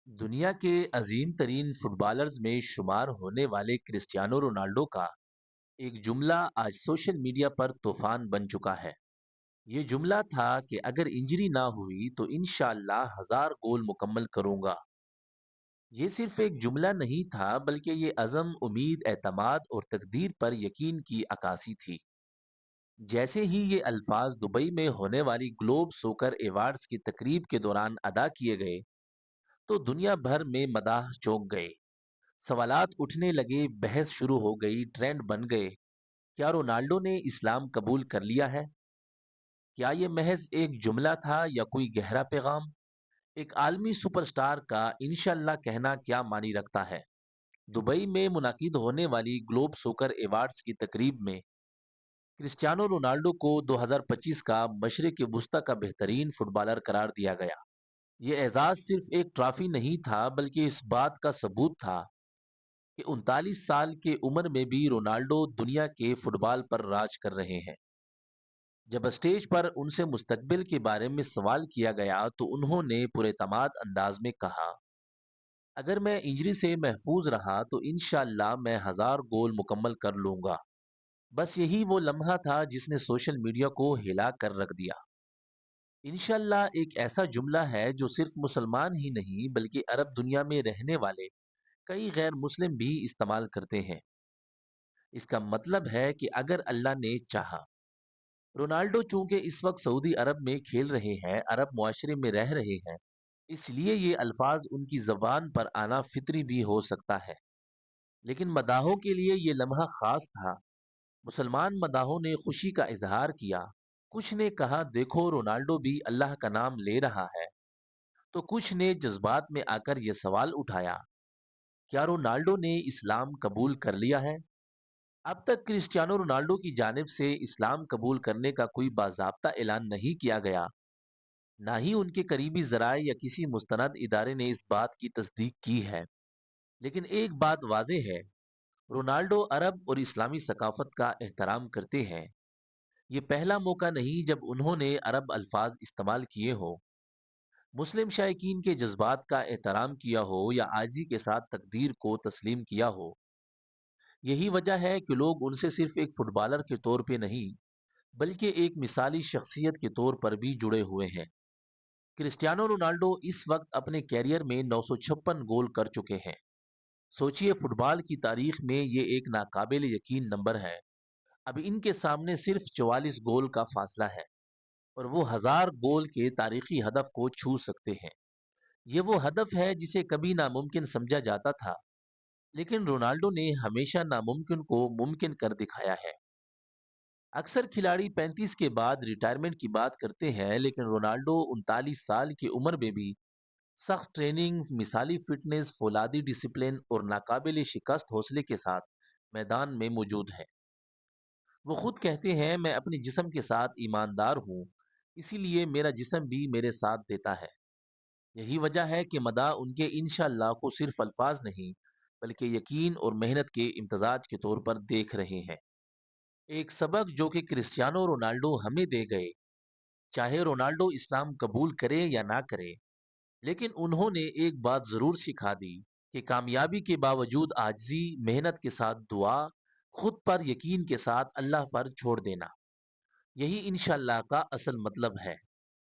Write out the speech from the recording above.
دنیا کے عظیم ترین fit bowlers میں شمار ہونے والے کرسٹیانو رونالڈو کا ایک جملہ آج سوشل میڈیا پر طوفان بن چکا ہے۔ یہ جملہ تھا کہ اگر انجری نہ ہوئی تو انشاءاللہ 1000 گول مکمل کروں گا۔ یہ صرف ایک جملہ نہیں تھا بلکہ یہ عزم، امید، اعتماد اور تقدیر پر یقین کی عکاسی تھی۔ جیسے ہی یہ الفاظ دبئی میں ہونے والی گلوب سوکر ایوارڈز کی تقریب کے دوران ادا کیے گئے تو دنیا بھر میں مداح چونک گئے، سوالات اٹھنے لگے، بحث شروع ہو گئی، ٹرینڈ بن گئے۔ کیا رونالڈو نے اسلام قبول کر لیا ہے؟ کیا یہ محض ایک جملہ تھا یا کوئی گہرا پیغام؟ ایک عالمی سپر سٹار کا انشاءاللہ کہنا کیا معنی رکھتا ہے؟ دبئی میں منعقد ہونے والی گلوب سوکر ایوارڈز کی تقریب میں کرسٹیانو رونالڈو کو 2025 کا مشرق وسطی کا بہترین فٹ بالر قرار دیا گیا۔ یہ اعزاز صرف ایک ٹرافی نہیں تھا بلکہ اس بات کا ثبوت تھا کہ 39 سال کی عمر میں بھی رونالڈو دنیا کے فٹ بال پر راج کر رہے ہیں۔ جب اسٹیج پر ان سے مستقبل کے بارے میں سوال کیا گیا تو انہوں نے پراعتماد انداز میں کہا، اگر میں انجری سے محفوظ رہا تو انشاءاللہ میں 1000 گول مکمل کر لوں گا۔ بس یہی وہ لمحہ تھا جس نے سوشل میڈیا کو ہلا کر رکھ دیا۔ انشاءاللہ ایک ایسا جملہ ہے جو صرف مسلمان ہی نہیں بلکہ عرب دنیا میں رہنے والے کئی غیر مسلم بھی استعمال کرتے ہیں۔ اس کا مطلب ہے کہ اگر اللہ نے چاہا۔ رونالڈو چونکہ اس وقت سعودی عرب میں کھیل رہے ہیں، عرب معاشرے میں رہ رہے ہیں، اس لیے یہ الفاظ ان کی زبان پر آنا فطری بھی ہو سکتا ہے۔ لیکن مداحوں کے لیے یہ لمحہ خاص تھا۔ مسلمان مداحوں نے خوشی کا اظہار کیا، کچھ نے کہا دیکھو رونالڈو بھی اللہ کا نام لے رہا ہے، تو کچھ نے جذبات میں آ کر یہ سوال اٹھایا، کیا رونالڈو نے اسلام قبول کر لیا ہے؟ اب تک کرسٹیانو رونالڈو کی جانب سے اسلام قبول کرنے کا کوئی باضابطہ اعلان نہیں کیا گیا، نہ ہی ان کے قریبی ذرائع یا کسی مستند ادارے نے اس بات کی تصدیق کی ہے۔ لیکن ایک بات واضح ہے، رونالڈو عرب اور اسلامی ثقافت کا احترام کرتے ہیں۔ یہ پہلا موقع نہیں جب انہوں نے عرب الفاظ استعمال کیے ہوں، مسلم شائقین کے جذبات کا احترام کیا ہو یا عاجزی کے ساتھ تقدیر کو تسلیم کیا ہو۔ یہی وجہ ہے کہ لوگ ان سے صرف ایک فٹ بالر کے طور پہ نہیں بلکہ ایک مثالی شخصیت کے طور پر بھی جڑے ہوئے ہیں۔ کرسٹیانو رونالڈو اس وقت اپنے کیریئر میں 956 گول کر چکے ہیں۔ سوچئے فٹ بال کی تاریخ میں یہ ایک ناقابل یقین نمبر ہے۔ اب ان کے سامنے صرف 44 گول کا فاصلہ ہے اور وہ 1000 گول کے تاریخی ہدف کو چھو سکتے ہیں۔ یہ وہ ہدف ہے جسے کبھی ناممکن سمجھا جاتا تھا، لیکن رونالڈو نے ہمیشہ ناممکن کو ممکن کر دکھایا ہے۔ اکثر کھلاڑی 35 کے بعد ریٹائرمنٹ کی بات کرتے ہیں، لیکن رونالڈو 39 سال کی عمر میں بھی سخت ٹریننگ، مثالی فٹنس، فولادی ڈسپلن اور ناقابل شکست حوصلے کے ساتھ میدان میں موجود ہے۔ وہ خود کہتے ہیں میں اپنے جسم کے ساتھ ایماندار ہوں، اسی لیے میرا جسم بھی میرے ساتھ دیتا ہے۔ یہی وجہ ہے کہ مداح ان کے انشاءاللہ کو صرف الفاظ نہیں بلکہ یقین اور محنت کے امتزاج کے طور پر دیکھ رہے ہیں۔ ایک سبق جو کہ کرسٹیانو رونالڈو ہمیں دے گئے، چاہے رونالڈو اسلام قبول کرے یا نہ کرے، لیکن انہوں نے ایک بات ضرور سکھا دی کہ کامیابی کے باوجود عاجزی، محنت کے ساتھ دعا، خود پر یقین کے ساتھ اللہ پر چھوڑ دینا، یہی انشاءاللہ کا اصل مطلب ہے۔